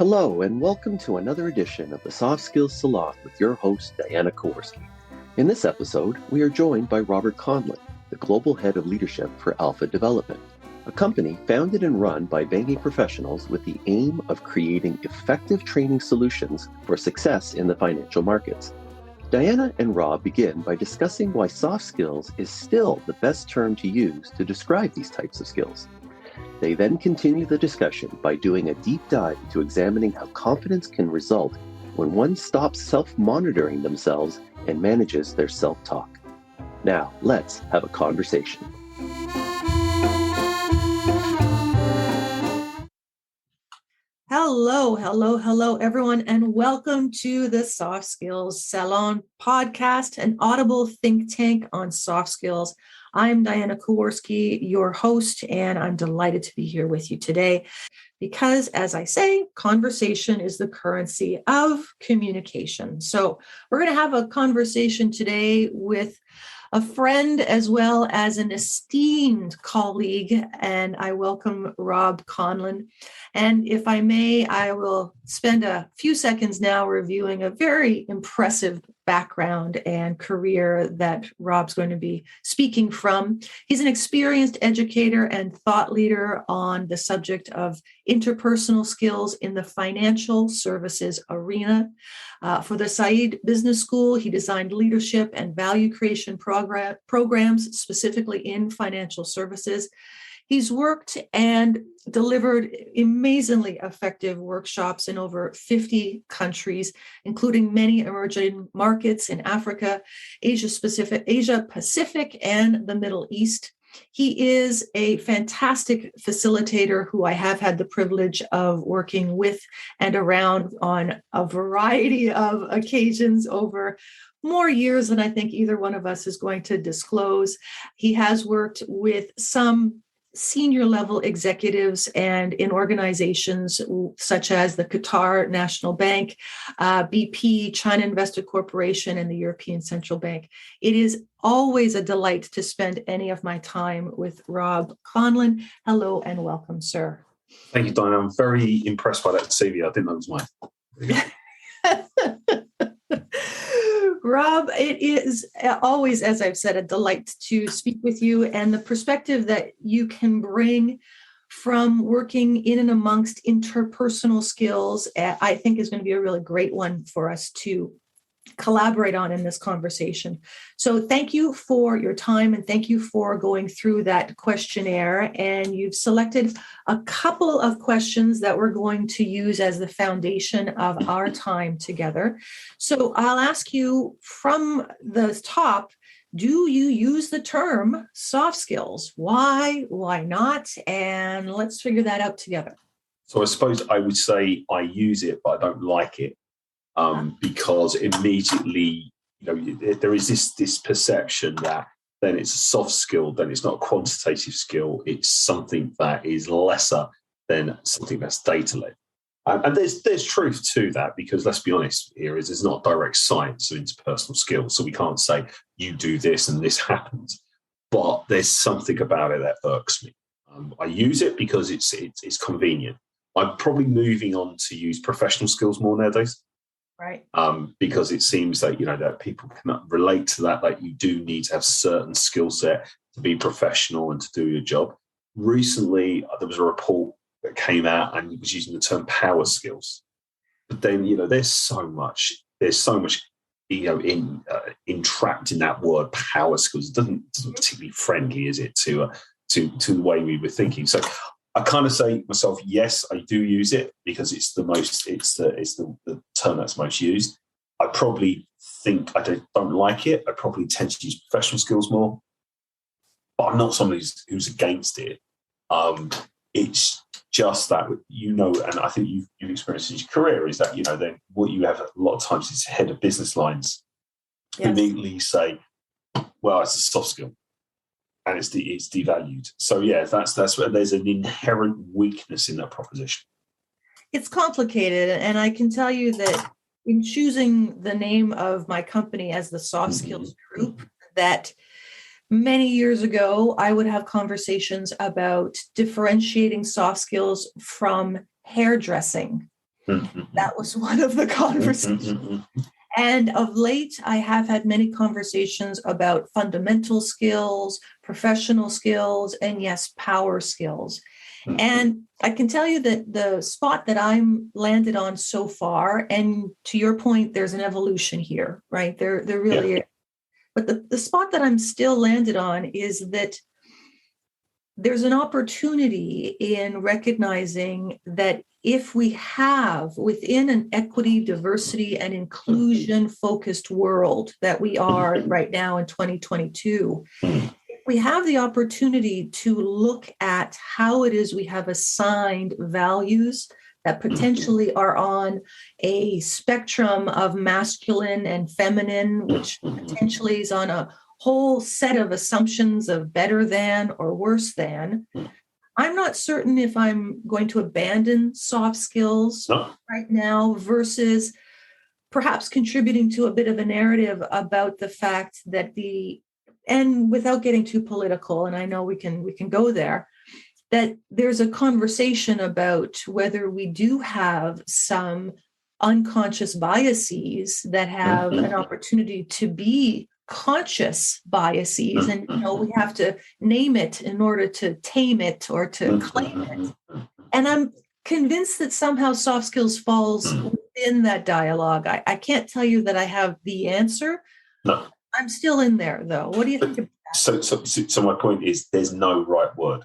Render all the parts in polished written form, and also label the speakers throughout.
Speaker 1: Hello, and welcome to another edition of the Soft Skills Salon with your host, Diana Kowarski. In this episode, we are joined by Robert Conlon, the Global Head of Leadership for Alpha Development, a company founded and run by banking professionals with the aim of creating effective training solutions for success in the financial markets. Diana and Rob begin by discussing why soft skills is still the best term to use to describe these types of skills. They then continue the discussion by doing a deep dive into examining how confidence can result when one stops self-monitoring themselves and manages their self-talk. Now, let's have a conversation.
Speaker 2: Hello, everyone, and welcome to the Soft Skills Salon podcast, an audible think tank on soft skills. I'm Diana Kowarski, your host, and I'm delighted to be here with you today because, as I say, conversation is the currency of communication. So we're going to have a conversation today with a friend as well as an esteemed colleague, and I welcome Rob Conlon. And if I may, I will spend a few seconds now reviewing a very impressive background and career that Rob's going to be speaking from. He's an experienced educator and thought leader on the subject of interpersonal skills in the financial services arena. For the Said Business School, he designed leadership and value creation programs specifically in financial services. He's worked and delivered amazingly effective workshops in over 50 countries, including many emerging markets in Africa, Asia Pacific, and the Middle East. He is a fantastic facilitator who I have had the privilege of working with and around on a variety of occasions over more years than I think either one of us is going to disclose. He has worked with some senior level executives and in organizations such as the Qatar National Bank, BP, China Investor Corporation, and the European Central Bank. It is always a delight to spend any of my time with Rob Conlon. Hello and welcome, sir.
Speaker 3: Thank you, Diana. I'm very impressed by that CV. I didn't know it was mine.
Speaker 2: Rob, it is always, as I've said, a delight to speak with you, and the perspective that you can bring from working in and amongst interpersonal skills, I think is going to be a really great one for us to collaborate on in this conversation. So thank you for your time and thank you for going through that questionnaire. And you've selected a couple of questions that we're going to use as the foundation of our time together. So I'll ask you from the top, do you use the term soft skills? Why not? And let's figure that out together.
Speaker 3: So I suppose I would say I use it, but I don't like it. Because immediately, there is this perception that then it's a soft skill, then it's not a quantitative skill, it's something that is lesser than something that's data-led. And there's truth to that, because let's be honest here, is there's not direct science of interpersonal skills, so we can't say you do this and this happens. But there's something about it that irks me. I use it because it's convenient. I'm probably moving on to use professional skills more nowadays.
Speaker 2: Right.
Speaker 3: Because it seems that, that people can relate to that you do need to have certain skill set to be professional and to do your job. Recently, there was a report that came out and it was using the term power skills. But then, there's so much entrapped in that word power skills. It doesn't particularly friendly, is it, to the way we were thinking. So I kind of say to myself, yes, I do use it because it's the term that's most used. I probably think I don't like it. I probably tend to use professional skills more, but I'm not somebody who's against it. It's just that, and I think you've experienced in your career is that, then what you have a lot of times is head of business lines who immediately say, well, it's a soft skill. And it's devalued. So that's where there's an inherent weakness in that proposition.
Speaker 2: It's complicated, and I can tell you that in choosing the name of my company as the Soft Skills Group, that many years ago I would have conversations about differentiating soft skills from hairdressing. That was one of the conversations. And of late, I have had many conversations about fundamental skills, professional skills, and yes, power skills. And I can tell you that the spot that I'm landed on so far, and to your point, there's an evolution here, right? There really is. But the spot that I'm still landed on is that there's an opportunity in recognizing that if we have within an equity, diversity, and inclusion focused world that we are right now in 2022, we have the opportunity to look at how it is we have assigned values that potentially are on a spectrum of masculine and feminine, which potentially is on a whole set of assumptions of better than or worse than. I'm not certain if I'm going to abandon soft skills right now versus perhaps contributing to a bit of a narrative about the fact that and without getting too political, and I know we can go there, that there's a conversation about whether we do have some unconscious biases that have an opportunity to be conscious biases, and we have to name it in order to tame it or to claim it. And I'm convinced that somehow soft skills falls within that dialogue. I can't tell you that I have the answer.
Speaker 3: No.
Speaker 2: I'm still in there, though. What do you think about that?
Speaker 3: So my point is, there's no right word.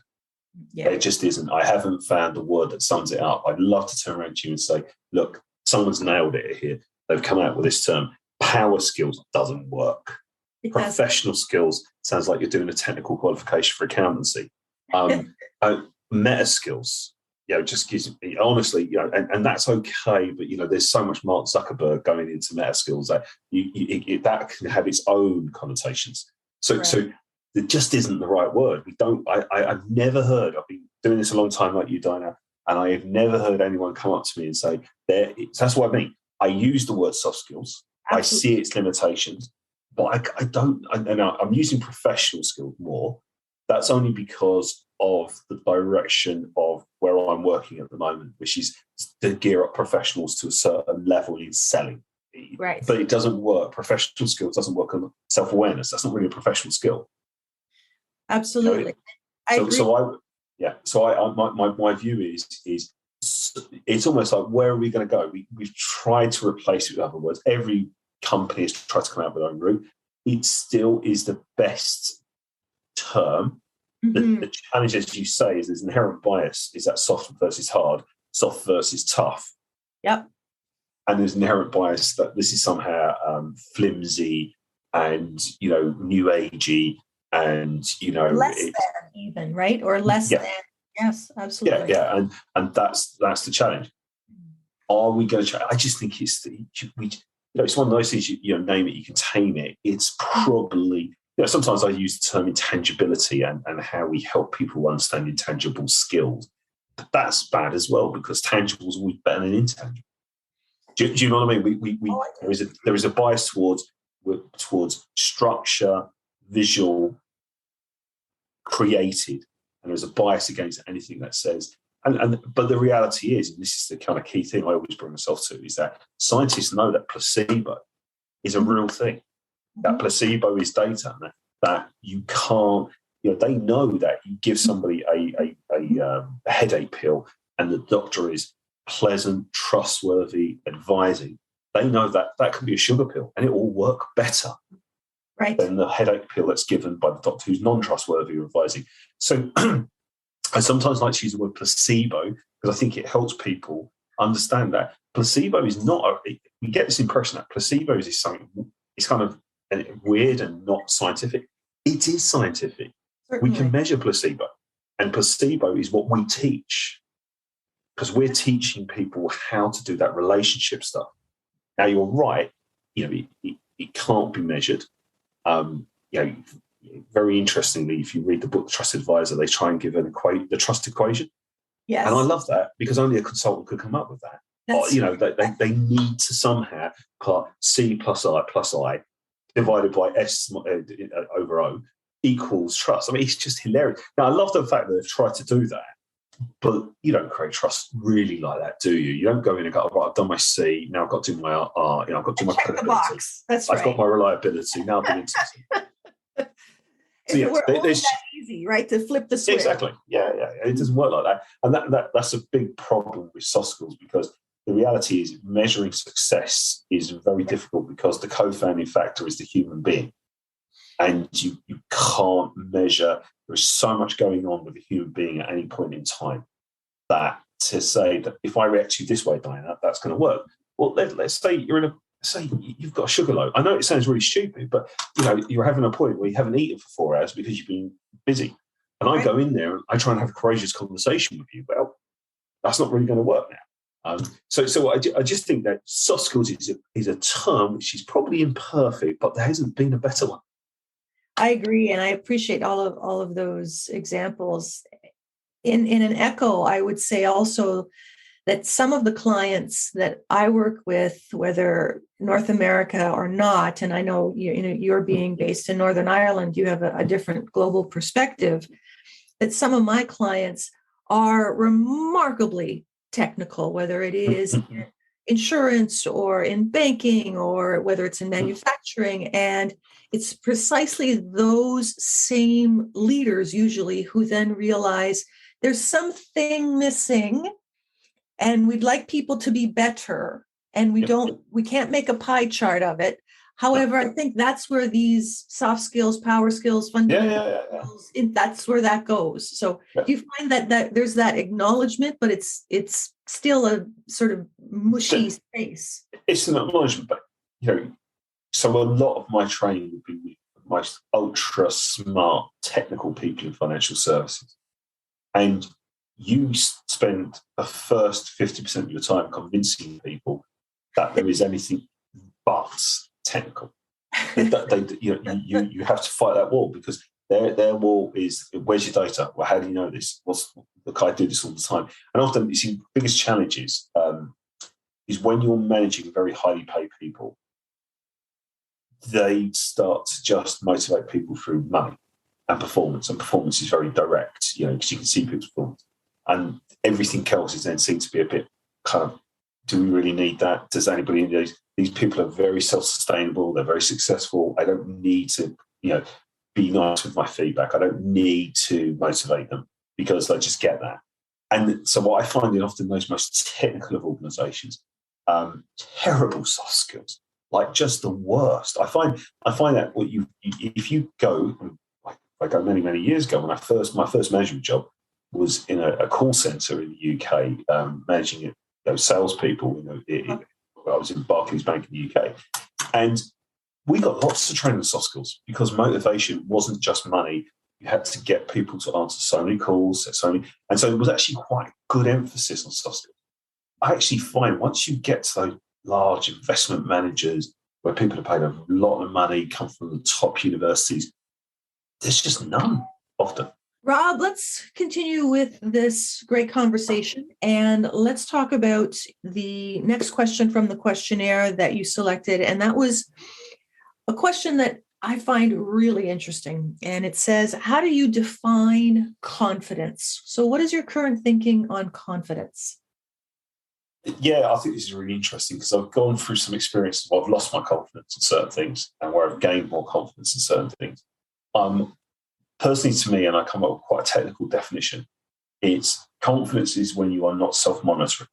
Speaker 2: Yeah.
Speaker 3: It just isn't. I haven't found a word that sums it up. I'd love to turn around to you and say, look, someone's nailed it here. They've come out with this term. Power skills doesn't work. Professional skills sounds like you're doing a technical qualification for accountancy. Meta skills, just gives me, honestly, and that's okay. But there's so much Mark Zuckerberg going into meta skills that that can have its own connotations. So it just isn't the right word. I've never heard. I've been doing this a long time, like you, Diana, and I have never heard anyone come up to me and say, that's what I mean. I use the word soft skills. Absolutely. I see its limitations. But I don't. I'm using professional skills more. That's only because of the direction of where I'm working at the moment, which is to gear up professionals to a certain level in selling.
Speaker 2: Right.
Speaker 3: But it doesn't work. Professional skills doesn't work on self-awareness. That's not really a professional skill.
Speaker 2: Absolutely.
Speaker 3: My view is it's almost like, where are we going to go? We've tried to replace it with other words. Every company has tried to come out with their own route. It still is the best term. The challenge, as you say, is there's inherent bias. Is that soft versus hard, soft versus tough?
Speaker 2: Yep.
Speaker 3: And there's inherent bias that this is somehow flimsy and new agey and
Speaker 2: less than even, right? Or less than. Yes, absolutely.
Speaker 3: Yeah. And that's the challenge. Are we going to try? I just think it's it's one of those things, name it, you can tame it. It's probably, sometimes I use the term intangibility and how we help people understand intangible skills. But that's bad as well, because tangibles are always better than intangible. Do you know what I mean? There is a bias towards structure, visual, created, and there's a bias against anything that says. But the reality is, and this is the kind of key thing I always bring myself to, is that scientists know that placebo is a real thing. That placebo is data, that you can't, they know that you give somebody a headache pill and the doctor is pleasant, trustworthy, advising. They know that can be a sugar pill and it will work better than the headache pill that's given by the doctor who's non-trustworthy or advising. So I sometimes like to use the word placebo because I think it helps people understand that placebo is not. We get this impression that placebo is something. It's kind of weird and not scientific. It is scientific. Certainly. We can measure placebo, and placebo is what we teach because we're teaching people how to do that relationship stuff. Now you're right. It can't be measured. Very interestingly, if you read the book The Trust Advisor, they try and give the trust equation. Yes. And I love that because only a consultant could come up with that. They need to somehow plot C plus I divided by S over O equals trust. I mean, it's just hilarious. Now, I love the fact that they've tried to do that. But you don't create trust really like that, do you? You don't go in and go, right, I've done my C, now I've got to do my R, I've got to do my
Speaker 2: check the box. That's right.
Speaker 3: I've got my reliability, now I've been into
Speaker 2: So we're only that easy, right? To flip the switch.
Speaker 3: Exactly. Yeah. It doesn't work like that. And that's a big problem with soft skills, because the reality is measuring success is very difficult, because the co-founding factor is the human being. And you can't measure. There is so much going on with a human being at any point in time that to say that if I react to you this way, Diana, that's going to work. Well, let's say you've got a sugar low. I know it sounds really stupid, but you're having a point where you haven't eaten for 4 hours because you've been busy. And I go in there and I try and have a courageous conversation with you. Well, that's not really going to work now. So I just think that soft skills is a term which is probably imperfect, but there hasn't been a better one.
Speaker 2: I agree, and I appreciate all of those examples. In an echo, I would say also that some of the clients that I work with, whether North America or not, and I know you're being based in Northern Ireland, you have a different global perspective, that some of my clients are remarkably technical, whether it is in insurance or in banking or whether it's in manufacturing. And it's precisely those same leaders usually who then realize there's something missing and we'd like people to be better. And we can't make a pie chart of it. However, I think that's where these soft skills, power skills, fundamental skills, that's where that goes. So do you find that there's that acknowledgement, but it's still a sort of mushy space?
Speaker 3: It's an acknowledgement, but so a lot of my training would be with my ultra smart technical people in financial services. And you spend the first 50% of your time convincing people that there is anything but technical. You have to fight that wall, because their wall is, where's your data? Well, how do you know this? Look, I do this all the time. And often, you see, the biggest challenge is when you're managing very highly paid people, they start to just motivate people through money and performance. And performance is very direct, because you can see people's performance. And everything else is then seen to be a bit kind of, do we really need that? Does anybody need these people are very self-sustainable, they're very successful. I don't need to, be nice with my feedback. I don't need to motivate them because I just get that. And so what I find in often those most technical of organizations, terrible soft skills, like just the worst. I find that if you go, I go many, many years ago, my first management job was in a call center in the UK, managing salespeople. I was in Barclays Bank in the UK, and we got lots of training in soft skills, because motivation wasn't just money. You had to get people to answer so many calls, and so it was actually quite good emphasis on soft skills. I actually find once you get to those large investment managers where people have paid a lot of money, come from the top universities, there's just none often.
Speaker 2: Rob, let's continue with this great conversation, and let's talk about the next question from the questionnaire that you selected. And that was a question that I find really interesting. And it says, how do you define confidence? So what is your current thinking on confidence?
Speaker 3: Yeah, I think this is really interesting, because I've gone through some experiences where I've lost my confidence in certain things and where I've gained more confidence in certain things. Personally, to me, and I come up with quite a technical definition, it's confidence is when you are not self-monitoring.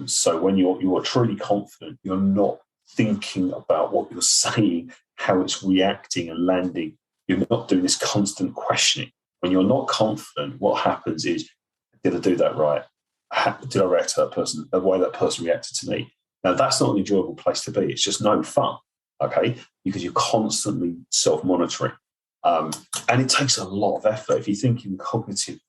Speaker 3: So when you are truly confident, you're not thinking about what you're saying, how it's reacting and landing. You're not doing this constant questioning. When you're not confident, what happens is, did I do that right? Did I react to that person the way that person reacted to me? Now, that's not an enjoyable place to be. It's just no fun, okay? Because you're constantly self-monitoring. And it takes a lot of effort. If you think in cognitive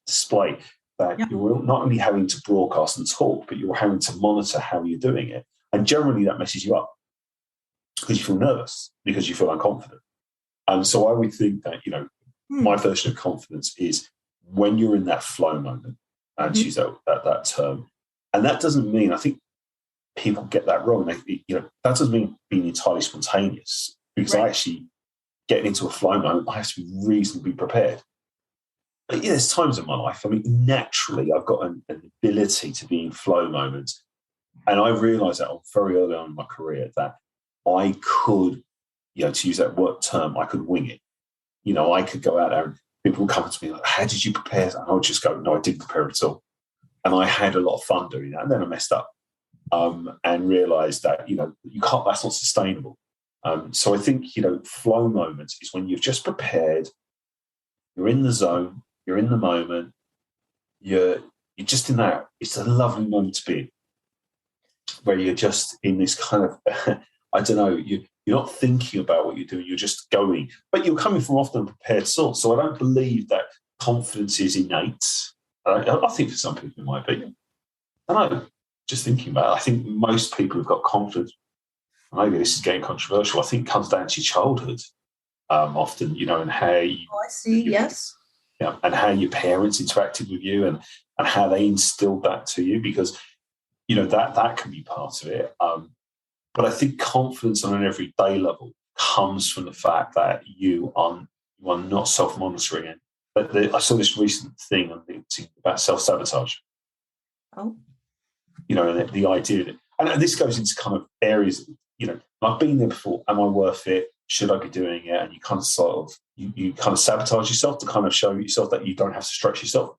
Speaker 3: display, that you're not only having to broadcast and talk, but you're having to monitor how you're doing it. And generally that messes you up, because you feel nervous, because you feel unconfident. And so I would think that, my version of confidence is when you're in that flow moment, and use that term. And that doesn't mean, I think people get that wrong. That doesn't mean being entirely spontaneous, because I actually, getting into a flow moment, I have to be reasonably prepared. But yeah, there's times in my life. I mean, naturally, I've got an ability to be in flow moments. And I realized that very early on in my career that I could, to use that work term, I could wing it. I could go out there and people would come to me like, how did you prepare? And I would just go, no, I didn't prepare at all. And I had a lot of fun doing that. And then I messed up and realized that, you can't, that's not sustainable. So I think, flow moments is when you've just prepared, you're in the zone, you're in the moment, you're just in that. It's a lovely moment to be in, where you're just in this kind of, I don't know, you're not thinking about what you're doing, you're just going. But you're coming from often a prepared source. So I don't believe that confidence is innate. I think for some people it might be. I don't know, just thinking about it, I think most people who've got confidence, maybe this is getting controversial, I think it comes down to your childhood often, and how you...
Speaker 2: Oh, I see, yes.
Speaker 3: Yeah, and how your parents interacted with you and how they instilled that to you, because, that can be part of it. But I think confidence on an everyday level comes from the fact that you are not self-monitoring. But I saw this recent thing on LinkedIn about self-sabotage.
Speaker 2: Oh.
Speaker 3: And the idea that, and this goes into kind of areas, I've been there before. Am I worth it? Should I be doing it? And you kind of sort of, you kind of sabotage yourself to kind of show yourself that you don't have to stretch yourself.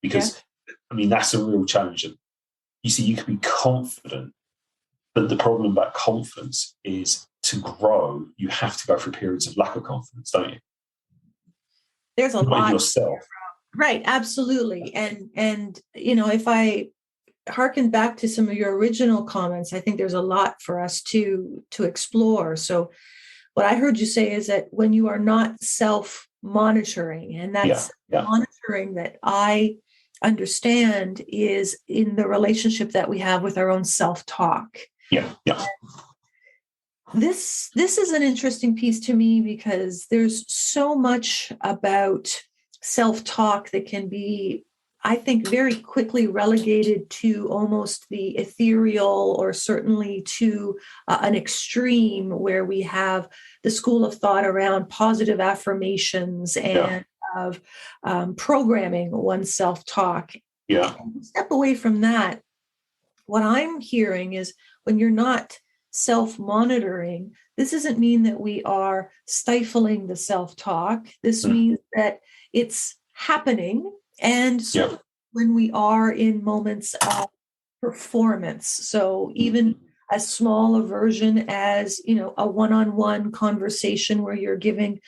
Speaker 3: Because, I mean, that's a real challenge. And you see, you can be confident, but the problem about confidence is to grow, you have to go through periods of lack of confidence, don't you?
Speaker 2: There's a lot.
Speaker 3: Yourself.
Speaker 2: Right, absolutely. And if I harken back to some of your original comments, I think there's a lot for us to explore. So what I heard you say is that when you are not self-monitoring, and that's monitoring that I understand is in the relationship that we have with our own self-talk.
Speaker 3: Yeah.
Speaker 2: This is an interesting piece to me because there's so much about self-talk that can be, I think, very quickly relegated to almost the ethereal, or certainly to an extreme where we have the school of thought around positive affirmations and of programming one's self-talk.
Speaker 3: Yeah.
Speaker 2: And step away from that. What I'm hearing is when you're not self-monitoring, this doesn't mean that we are stifling the self-talk. This means that it's happening. And so when we are in moments of performance, so even as small a version as, a one-on-one conversation where you're giving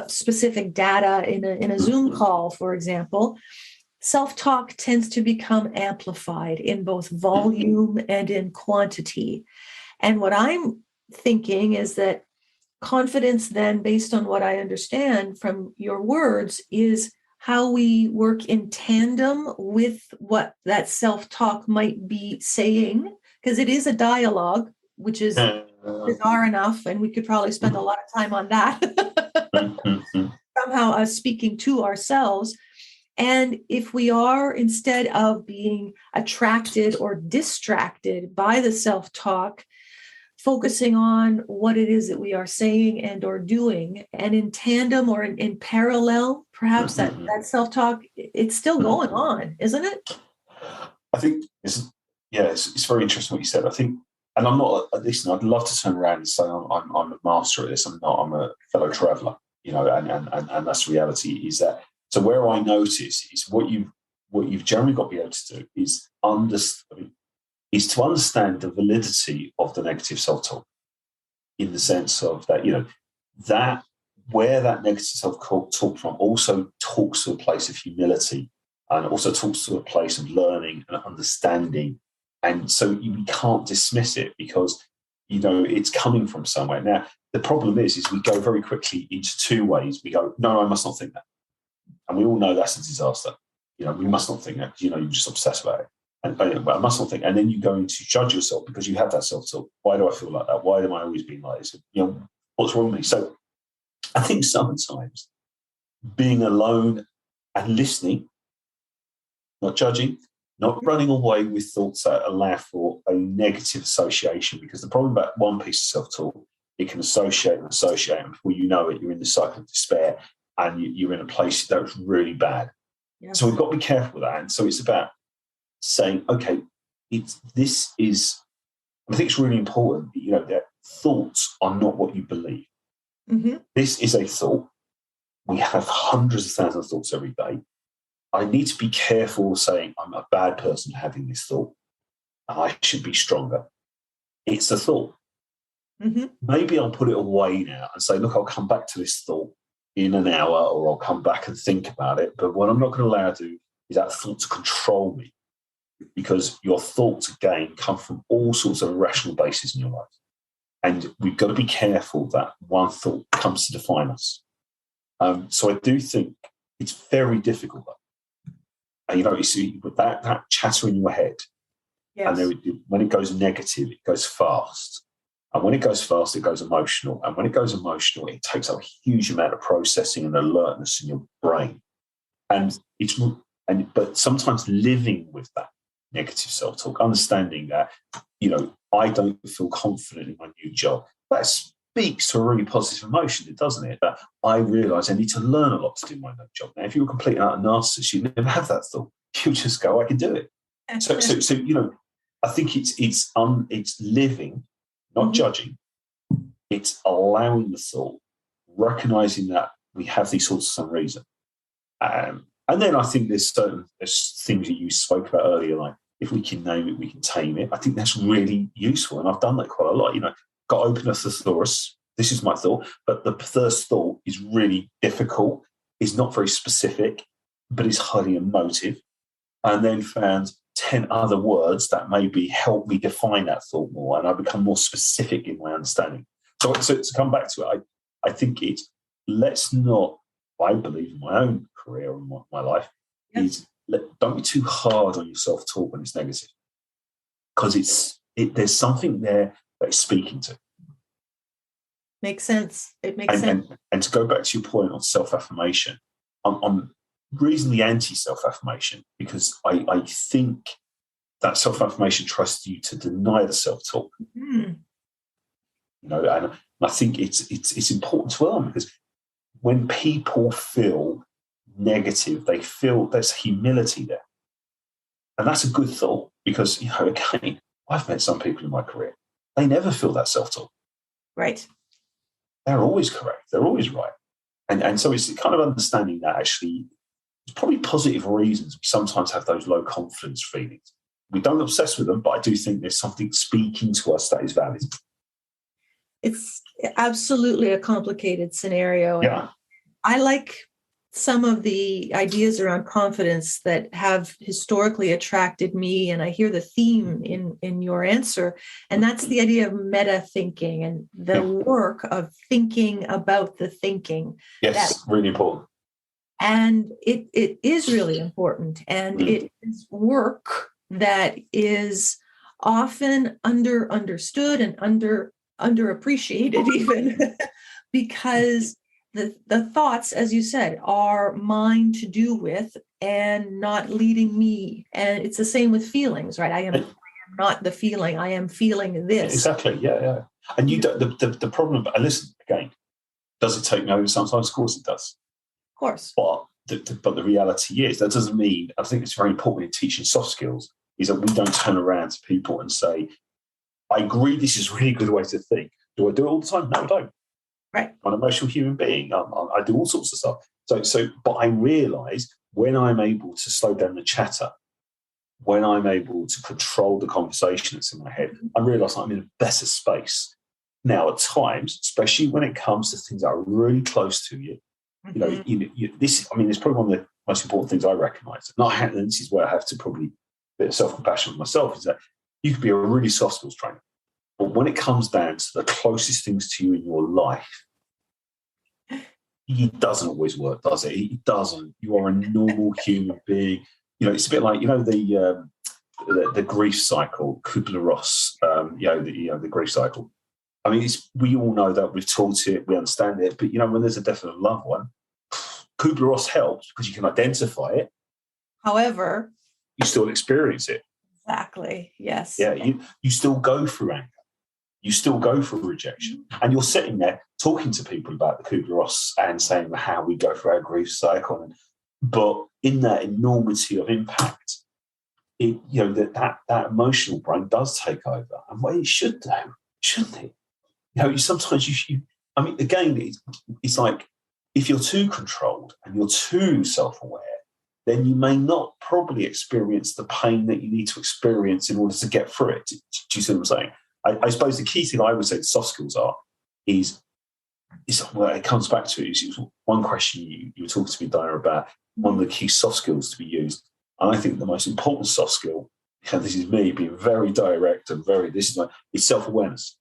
Speaker 2: specific data in a Zoom call, for example, self-talk tends to become amplified in both volume and in quantity. And what I'm thinking is that confidence then, based on what I understand from your words, is how we work in tandem with what that self-talk might be saying, because it is a dialogue, which is bizarre enough, and we could probably spend a lot of time on that. Somehow us speaking to ourselves. And if we are, instead of being attracted or distracted by the self-talk, focusing on what it is that we are saying and or doing, and in tandem or in parallel, perhaps that self-talk, it's still going on, isn't it?
Speaker 3: I think it's very interesting what you said. I think, and I'm not, listen, I'd love to turn around and say I'm a master at this. I'm not, I'm a fellow traveler, and that's the reality is that. So where I notice is what you've generally got to be able to do is to understand the validity of the negative self-talk, in the sense of that, that where that negative self-talk from also talks to a place of humility, and also talks to a place of learning and understanding. And so we can't dismiss it because, it's coming from somewhere. Now, the problem is we go very quickly into two ways. We go, no, I must not think that. And we all know that's a disaster. We must not think that, you're just obsessed about it. And I must not think. And then you go into judge yourself because you have that self-talk. Why do I feel like that? Why am I always being like this? What's wrong with me? So I think sometimes being alone and listening, not judging, not running away with thoughts that allow for a negative association, because the problem about one piece of self-talk, it can associate, and before you know it, you're in the cycle of despair and you're in a place that's really bad.
Speaker 2: Yes.
Speaker 3: So we've got to be careful with that. And so it's about saying, okay, I think it's really important, that thoughts are not what you believe.
Speaker 2: Mm-hmm.
Speaker 3: This is a thought. We have hundreds of thousands of thoughts every day. I need to be careful saying I'm a bad person having this thought. I should be stronger. It's a thought.
Speaker 2: Mm-hmm.
Speaker 3: Maybe I'll put it away now and say, look, I'll come back to this thought in an hour, or I'll come back and think about it. But what I'm not going to allow to do is that thought to control me, because your thoughts, again, come from all sorts of irrational bases in your life. And we've got to be careful that one thought comes to define us. So I do think it's very difficult. And, you see, with that chatter in your head,
Speaker 2: Yes.
Speaker 3: and when it goes negative, it goes fast. And when it goes fast, it goes emotional. And when it goes emotional, it takes up a huge amount of processing and alertness in your brain. But sometimes living with that negative self-talk, understanding that, I don't feel confident in my new job, that speaks to a really positive emotion, doesn't it? That I realise I need to learn a lot to do my new job. Now, if you were completely out of narcissist, you'd never have that thought. You just go, I can do it. So I think it's living, not judging. It's allowing the thought, recognising that we have these thoughts for some reason. And then I think there's things that you spoke about earlier, like if we can name it, we can tame it. I think that's really useful. And I've done that quite a lot. Got to open a thesaurus. This is my thought. But the first thought is really difficult. It's not very specific, but it's highly emotive. And then found 10 other words that maybe help me define that thought more, and I become more specific in my understanding. So to come back to it, I think I believe in my own career and my life, is don't be too hard on your self-talk when it's negative, because there's something there that it's speaking to.
Speaker 2: Makes sense. It makes sense.
Speaker 3: And to go back to your point on self-affirmation, I'm reasonably anti-self-affirmation, because I think that self-affirmation trusts you to deny the self-talk.
Speaker 2: Mm-hmm.
Speaker 3: And I think it's important to learn, because when people feel negative, they feel there's humility there. And that's a good thought, because, again, I've met some people in my career, they never feel that self-talk.
Speaker 2: Right.
Speaker 3: They're always correct. They're always right. And so it's kind of understanding that actually there's probably positive reasons we sometimes have those low confidence feelings. We don't obsess with them, but I do think there's something speaking to us that is valid.
Speaker 2: It's absolutely a complicated scenario.
Speaker 3: Yeah.
Speaker 2: I like some of the ideas around confidence that have historically attracted me, and I hear the theme in your answer, and that's the idea of meta thinking and the work of thinking about the thinking.
Speaker 3: Yes, really important.
Speaker 2: And it is really important, and it is work that is often understood and underappreciated even, because the thoughts, as you said, are mine to do with and not leading me. And it's the same with feelings, right? I am not the feeling. I am feeling this.
Speaker 3: Exactly. Yeah. And you don't, the problem. And listen again. Does it take me over sometimes? Of course it does.
Speaker 2: Of course.
Speaker 3: But the reality is that doesn't mean. I think it's very important in teaching soft skills is that we don't turn around to people and say, "I agree, this is a really good way to think." Do I do it all the time? No, I don't.
Speaker 2: Right.
Speaker 3: I'm an emotional human being. I do all sorts of stuff. But I realise when I'm able to slow down the chatter, when I'm able to control the conversation that's in my head, I realise I'm in a better space. Now, at times, especially when it comes to things that are really close to you, this. I mean, it's probably one of the most important things I recognise. And this is where I have to probably a bit of self-compassion for myself, is that you could be a really soft skills trainer. But when it comes down to the closest things to you in your life, it doesn't always work, does it? It doesn't. You are a normal human being. It's a bit like the grief cycle, Kubler-Ross. The grief cycle. I mean, we all know that, we've taught it, we understand it. But when there's a death of a loved one, Kubler-Ross helps because you can identify it.
Speaker 2: However,
Speaker 3: you still experience it.
Speaker 2: Exactly. Yes.
Speaker 3: Yeah. You still go through anger. You still go through rejection. And you're sitting there talking to people about the Kubler-Ross and saying how we go through our grief cycle. And But in that enormity of impact, that emotional brain does take over, and what it should do, shouldn't it? Sometimes I mean, again, it's like if you're too controlled and you're too self-aware, then you may not probably experience the pain that you need to experience in order to get through it. Do you see what I'm saying? I suppose the key thing I would say that soft skills is it comes back to it. Is one question you were talking to me, Diana, about one of the key soft skills to be used. And I think the most important soft skill, and this is me being very direct and is self-awareness.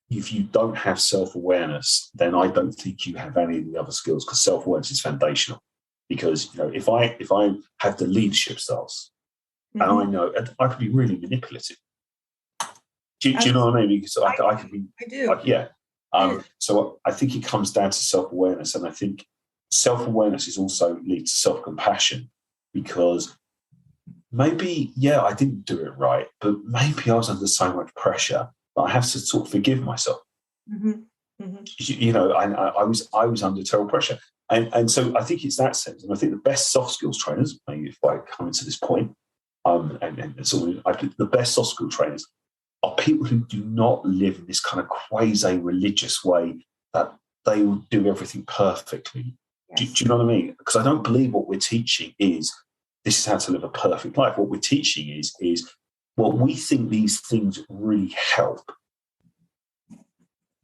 Speaker 3: If you don't have self-awareness, then I don't think you have any of the other skills, because self-awareness is foundational. Because if I have the leadership styles, and I know, and I can be really manipulative. Do you know what I mean? Because I can be.
Speaker 2: I do.
Speaker 3: So I think it comes down to self-awareness, and I think self-awareness is also leads to self-compassion, because maybe I didn't do it right, but maybe I was under so much pressure that I have to sort of forgive myself. I was under terrible pressure. And so I think it's that sense. And I think the best soft skills trainers, maybe if I come into this point, I think the best soft skill trainers are people who do not live in this kind of quasi-religious way that they will do everything perfectly. Yes. Do you know what I mean? Because I don't believe what we're teaching is this is how to live a perfect life. What we're teaching is we think these things really help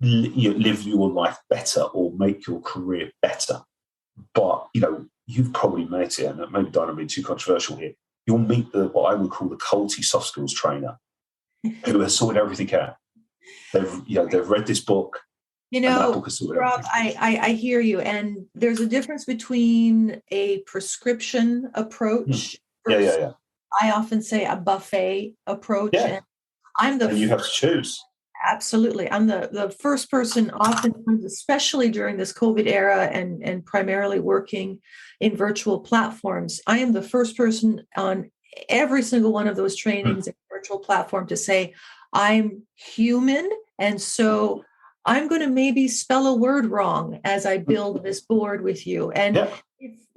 Speaker 3: live your life better or make your career better. But, you've probably met it, and maybe don't be too controversial here. You'll meet what I would call the culty soft skills trainer who has sorted everything out. They've read this book.
Speaker 2: Rob, I hear you. And there's a difference between a prescription approach.
Speaker 3: Yeah.
Speaker 2: I often say a buffet approach.
Speaker 3: Yeah.
Speaker 2: And
Speaker 3: you have to choose.
Speaker 2: Absolutely. I'm the first person, oftentimes, especially during this COVID era and primarily working in virtual platforms. I am the first person on every single one of those trainings and virtual platform to say, I'm human. And so I'm going to maybe spell a word wrong as I build this board with you. And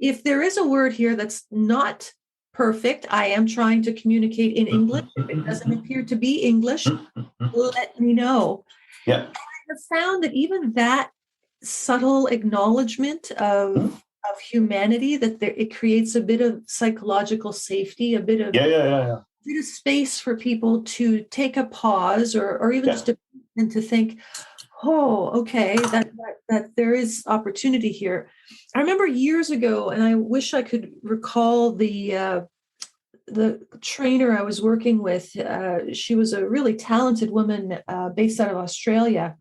Speaker 2: if there is a word here that's not perfect, I am trying to communicate in English. If it doesn't appear to be English, let me know.
Speaker 3: Yeah.
Speaker 2: I have found that even that subtle acknowledgement of humanity, that it creates a bit of psychological safety, a bit of bit of space for people to take a pause or even just to think, oh, okay, that there is opportunity here. I remember years ago, and I wish I could recall the trainer I was working with. She was a really talented woman based out of Australia,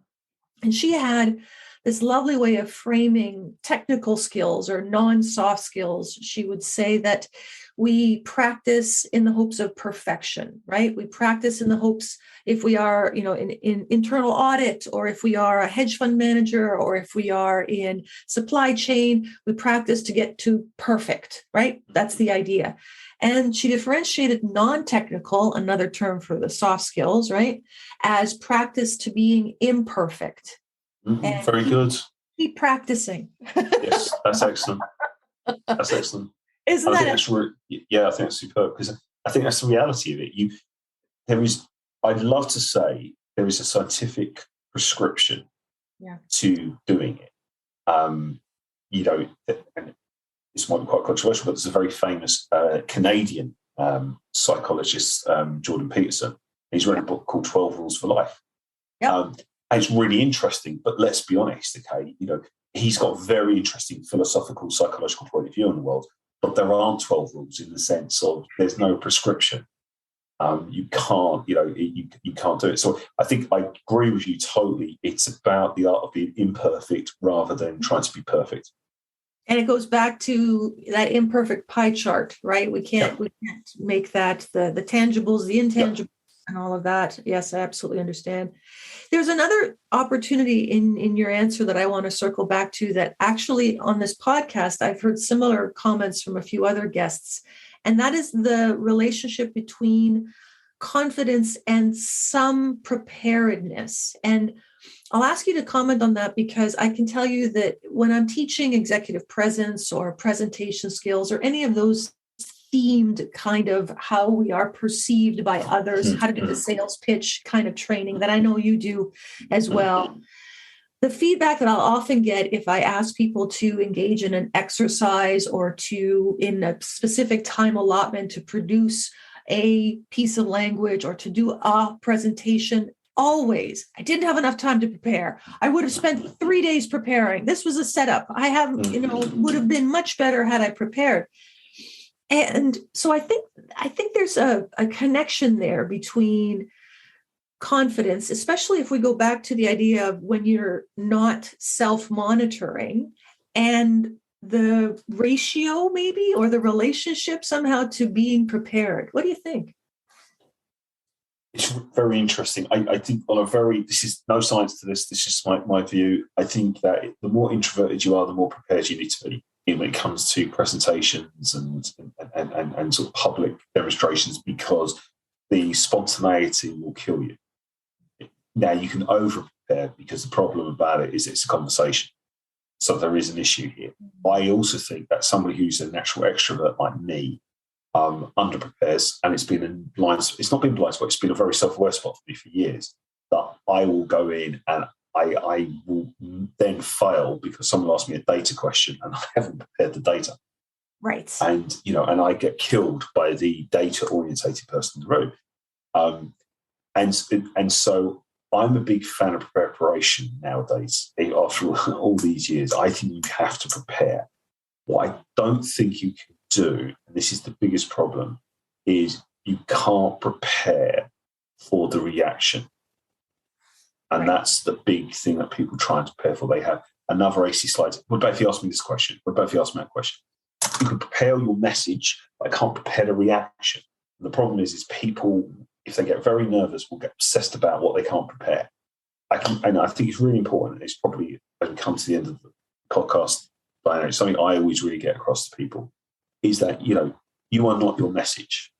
Speaker 2: and she had this lovely way of framing technical skills or non-soft skills. She would say that we practice in the hopes of perfection, right? We practice in the hopes, if we are, in internal audit, or if we are a hedge fund manager, or if we are in supply chain, we practice to get to perfect, right? That's the idea. And she differentiated non-technical, another term for the soft skills, right, as practice to being imperfect.
Speaker 3: Very good.
Speaker 2: Keep practicing.
Speaker 3: Yes, that's excellent. That's excellent.
Speaker 2: Isn't that?
Speaker 3: I think that's superb, because I think that's the reality of it. I'd love to say there is a scientific prescription to doing it. And this might be quite controversial, but there's a very famous Canadian psychologist, Jordan Peterson. He's written a book called 12 Rules for Life. And it's really interesting, but let's be honest, okay, he's got a very interesting philosophical, psychological point of view on the world, but there aren't 12 rules in the sense of there's no prescription. You can't, you can't do it. So I think I agree with you totally. It's about the art of being imperfect rather than trying to be perfect.
Speaker 2: And it goes back to that imperfect pie chart, right? We can't make that the tangibles, the intangibles, and all of that. Yes, I absolutely understand. There's another opportunity in your answer that I want to circle back to, that actually on this podcast, I've heard similar comments from a few other guests. And that is the relationship between confidence and some preparedness. And I'll ask you to comment on that, because I can tell you that when I'm teaching executive presence or presentation skills or any of those themed kind of how we are perceived by others, how to do the sales pitch kind of training that I know you do as well. The feedback that I'll often get if I ask people to engage in an exercise or to, in a specific time allotment, to produce a piece of language or to do a presentation, always, I didn't have enough time to prepare. I would have spent 3 days preparing. This was a setup. I have, would have been much better had I prepared. And so I think there's a connection there between confidence, especially if we go back to the idea of when you're not self-monitoring, and the ratio maybe, or the relationship somehow to being prepared. What do you think?
Speaker 3: It's very interesting. I think this is no science to this. This is my view. I think that the more introverted you are, the more prepared you need to be when it comes to presentations and sort of public demonstrations, because the spontaneity will kill you. Now, you can over-prepare, because the problem about it is it's a conversation. So there is an issue here. I also think that somebody who's a natural extrovert like me under-prepares, and it's not been a blind spot, it's been a very self-aware spot for me for years, that I will go in and I will then fail because someone asked me a data question and I haven't prepared the data.
Speaker 2: Right.
Speaker 3: And, and I get killed by the data-orientated person in the room. And so I'm a big fan of preparation nowadays. After all these years, I think you have to prepare. What I don't think you can do, and this is the biggest problem, is you can't prepare for the reaction. And that's the big thing that people try and prepare for. They have another AC slides. What about if you ask me this question? What about if you ask me that question? You can prepare your message, but I can't prepare the reaction. And the problem is people, if they get very nervous, will get obsessed about what they can't prepare. And I think it's really important. It's probably, as we come to the end of the podcast, Diana, it's something I always really get across to people, is that, you are not your message.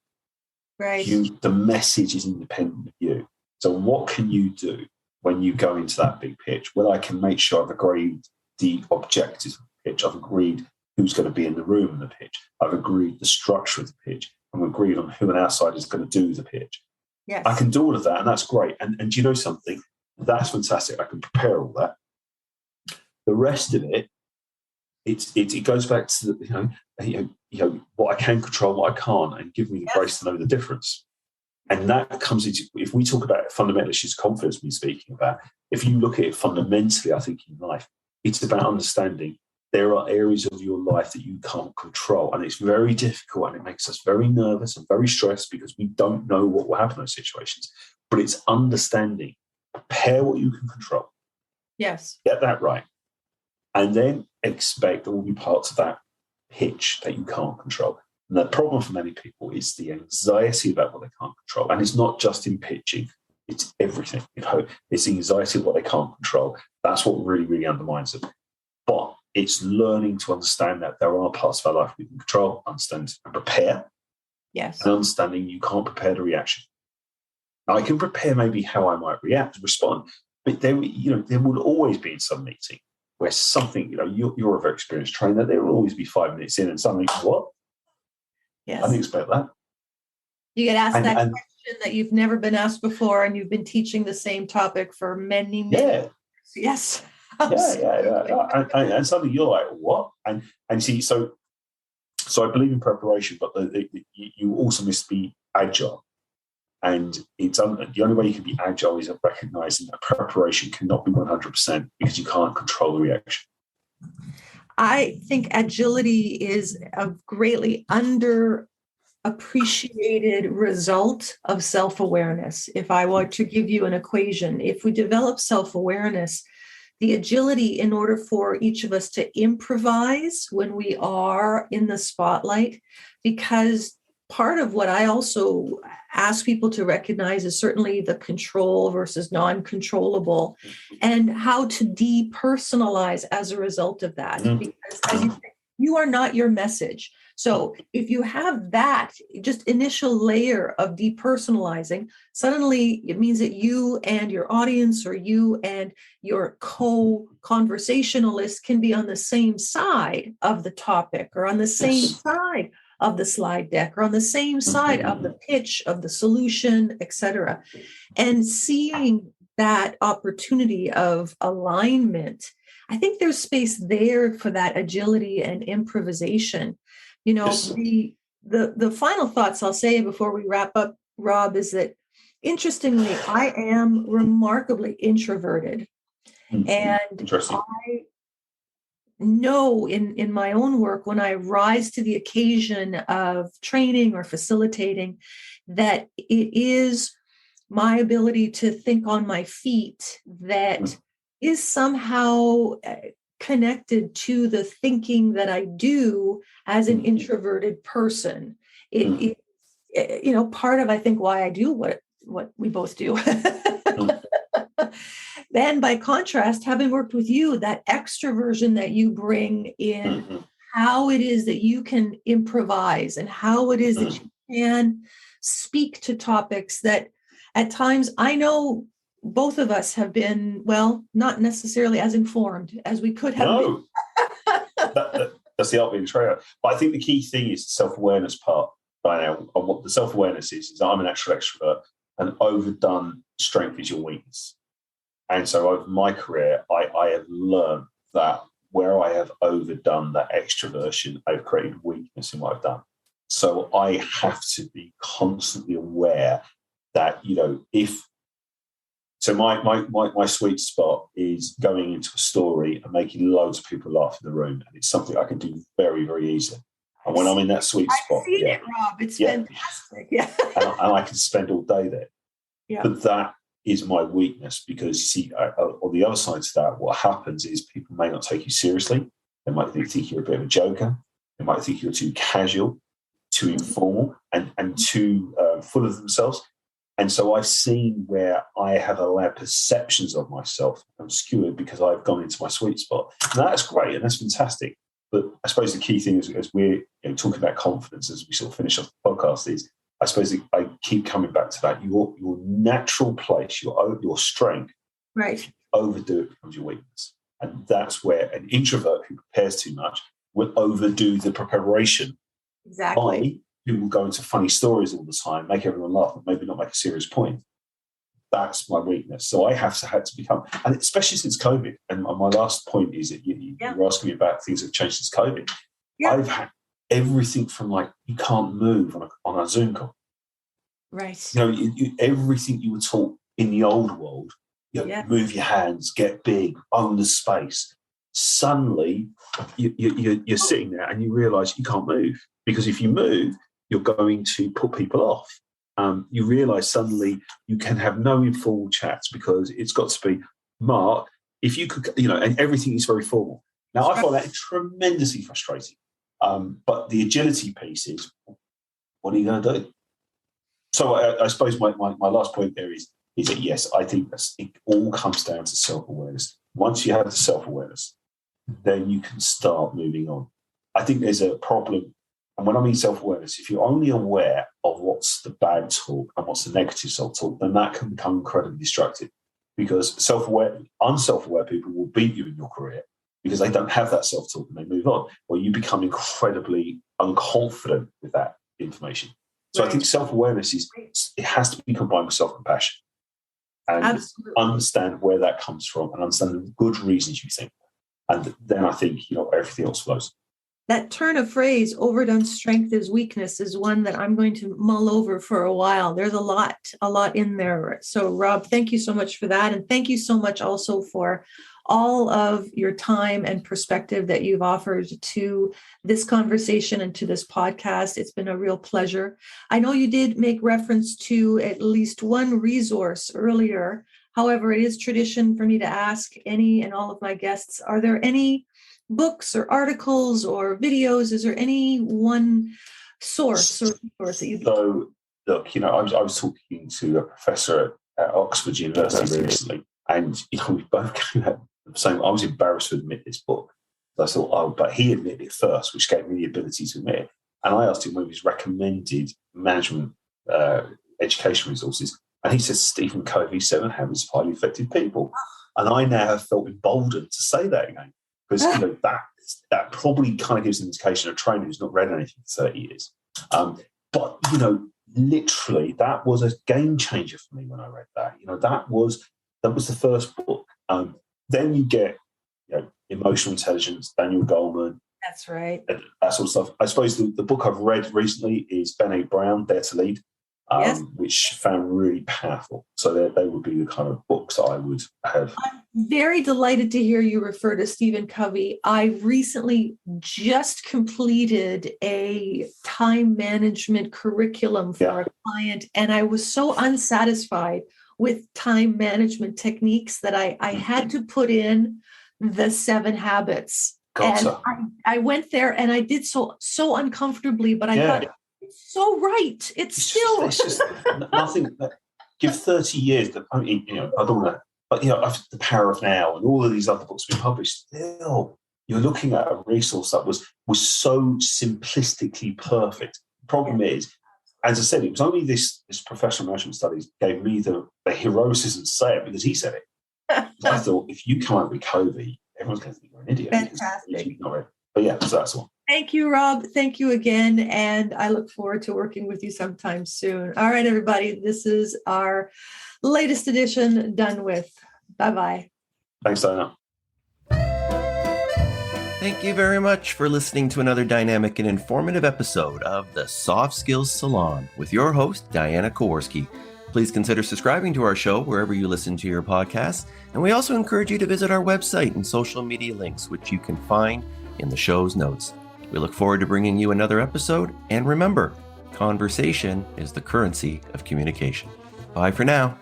Speaker 2: Right.
Speaker 3: The message is independent of you. So what can you do when you go into that big pitch? Well, I can make sure I've agreed the objectives of the pitch. I've agreed who's going to be in the room in the pitch. I've agreed the structure of the pitch. I've agreed on who an outsider is going to do the pitch.
Speaker 2: Yes.
Speaker 3: I can do all of that, and that's great. And do you know something? That's fantastic. I can prepare all that. The rest of it, it goes back to what I can control, what I can't, and give me the grace to know the difference. And that comes into, if we talk about fundamental issues of confidence we're speaking about, if you look at it fundamentally, I think in life, it's about understanding there are areas of your life that you can't control. And it's very difficult, and it makes us very nervous and very stressed because we don't know what will happen in those situations. But it's understanding, prepare what you can control.
Speaker 2: Yes.
Speaker 3: Get that right. And then expect all the parts of that pitch that you can't control. And the problem for many people is the anxiety about what they can't control. And it's not just in pitching, it's everything. It's the anxiety of what they can't control. That's what really, really undermines it. But it's learning to understand that there are parts of our life we can control, understand, and prepare.
Speaker 2: Yes.
Speaker 3: And understanding you can't prepare the reaction. Now, I can prepare maybe how I might react and respond, but there will always be in some meeting where something, you're a very experienced trainer, there will always be 5 minutes in and something, what?
Speaker 2: Yes.
Speaker 3: I didn't expect that.
Speaker 2: You get asked that question that you've never been asked before, and you've been teaching the same topic for many years. Yes.
Speaker 3: Yeah. And suddenly you're like, what? And see, so I believe in preparation, but you also must be agile. And it's the only way you can be agile is recognizing that preparation cannot be 100% because you can't control the reaction.
Speaker 2: I think agility is a greatly underappreciated result of self-awareness. If I were to give you an equation, if we develop self-awareness, the agility in order for each of us to improvise when we are in the spotlight, because part of what I also ask people to recognize is certainly the control versus non-controllable, and how to depersonalize as a result of that. Because as you say, you are not your message. So if you have that just initial layer of depersonalizing, suddenly it means that you and your audience or you and your co-conversationalist can be on the same side of the topic or on the same side of the slide deck or on the same side of the pitch of the solution, etc. And seeing that opportunity of alignment, I think there's space there for that agility and improvisation. You know, the final thoughts I'll say before we wrap up, Rob, is that interestingly, I am remarkably introverted. And I know in my own work, when I rise to the occasion of training or facilitating, that it is my ability to think on my feet that is somehow connected to the thinking that I do as an introverted person. It you know, part of, I think, why I do what we both do. Then by contrast, having worked with you, that extroversion that you bring in how it is that you can improvise and how it is that you can speak to topics that at times I know both of us have been, well, not necessarily as informed as we could have been.
Speaker 3: That's the art being trainer. But I think the key thing is the self-awareness part. By now, and what the self-awareness is I'm an actual extrovert, and overdone strength is your weakness. And so over my career, I have learned that where I have overdone that extroversion, I've created weakness in what I've done. So I have to be constantly aware that, you know, my sweet spot is going into a story and making loads of people laugh in the room. And it's something I can do very, very easily. And when I'm in that sweet spot,
Speaker 2: I've seen it, Rob. It's fantastic. Yeah.
Speaker 3: and I can spend all day there.
Speaker 2: Yeah.
Speaker 3: But that is my weakness, because you see, on the other side of that, what happens is people may not take you seriously. They might think you're a bit of a joker. They might think you're too casual, too informal, and too full of themselves. And so I've seen where I have allowed perceptions of myself obscured because I've gone into my sweet spot. And that's great, and that's fantastic. But I suppose the key thing is, as we're talking about confidence as we sort of finish off the podcast, is I suppose I keep coming back to that. Your natural place, your strength,
Speaker 2: right?
Speaker 3: Overdo it becomes your weakness. And that's where an introvert who prepares too much will overdo the preparation.
Speaker 2: Exactly.
Speaker 3: Who will go into funny stories all the time, make everyone laugh, but maybe not make a serious point. That's my weakness. So I had to become, and especially since COVID, and my last point is that you were asking me about things that have changed since COVID. Yeah. I've had everything from, like, you can't move on a Zoom call.
Speaker 2: Right.
Speaker 3: You know, everything you were taught in the old world, move your hands, get big, own the space. Suddenly, you're sitting there and you realise you can't move, because if you move, you're going to put people off. You realise suddenly you can have no informal chats because it's got to be, Mark, if you could, and everything is very formal. Now, I find that tremendously frustrating. But the agility piece is, what are you going to do? So I suppose my last point there is that, yes, I think it all comes down to self-awareness. Once you have the self-awareness, then you can start moving on. I think there's a problem. And when I mean self-awareness, if you're only aware of what's the bad talk and what's the negative self-talk, then that can become incredibly destructive, because unself-aware people will beat you in your career because they don't have that self-talk and they move on, or you become incredibly unconfident with that information. So right. I think self-awareness it has to be combined with self-compassion and understand where that comes from and understand the good reasons you think. And then I think, everything else flows.
Speaker 2: That turn of phrase, overdone strength is weakness, is one that I'm going to mull over for a while. There's a lot in there. So, Rob, thank you so much for that. And thank you so much also for all of your time and perspective that you've offered to this conversation and to this podcast. It's been a real pleasure. I know you did make reference to at least one resource earlier. However, it is tradition for me to ask any and all of my guests, are there any books or articles or videos? Is there any one source or resource that you?
Speaker 3: So, look, I was talking to a professor at Oxford University recently, and we both came out the same. I was embarrassed to admit this book. I thought, but he admitted it first, which gave me the ability to admit it. And I asked him one of his recommended management education resources. And he said, Stephen Covey, 7 Habits of Highly Effective People. And I now have felt emboldened to say that again. Because that probably kind of gives an indication of a trainer who's not read anything for 30 years. But, literally, that was a game changer for me when I read that. That was the first book. Then you get, Emotional Intelligence, Daniel Goleman.
Speaker 2: That's right.
Speaker 3: That sort of stuff. I suppose the book I've read recently is Ben Brown, Dare to Lead,
Speaker 2: yes.
Speaker 3: which I found really powerful. So they would be the kind of books I would have.
Speaker 2: I'm very delighted to hear you refer to Stephen Covey. I recently just completed a time management curriculum for a client, and I was so unsatisfied with time management techniques that I had to put in the 7 habits.
Speaker 3: Gotcha.
Speaker 2: And I went there and I did so uncomfortably, but I thought, it's so right. It's
Speaker 3: just nothing. Give 30 years. I don't want to, but The Power of Now and all of these other books we published, still, you're looking at a resource that was so simplistically perfect. The problem is, as I said, it was only this professional management studies gave me the heroism to say it because he said it. I thought, if you come up with Covey, everyone's going to think you're an idiot.
Speaker 2: Fantastic.
Speaker 3: But yeah, so that's one.
Speaker 2: Thank you, Rob. Thank you again. And I look forward to working with you sometime soon. All right, everybody. This is our latest edition done with. Bye-bye.
Speaker 3: Thanks, Diana.
Speaker 1: Thank you very much for listening to another dynamic and informative episode of the Soft Skills Salon with your host, Diana Kowarski. Please consider subscribing to our show wherever you listen to your podcasts. And we also encourage you to visit our website and social media links, which you can find in the show's notes. We look forward to bringing you another episode. And remember, conversation is the currency of communication. Bye for now.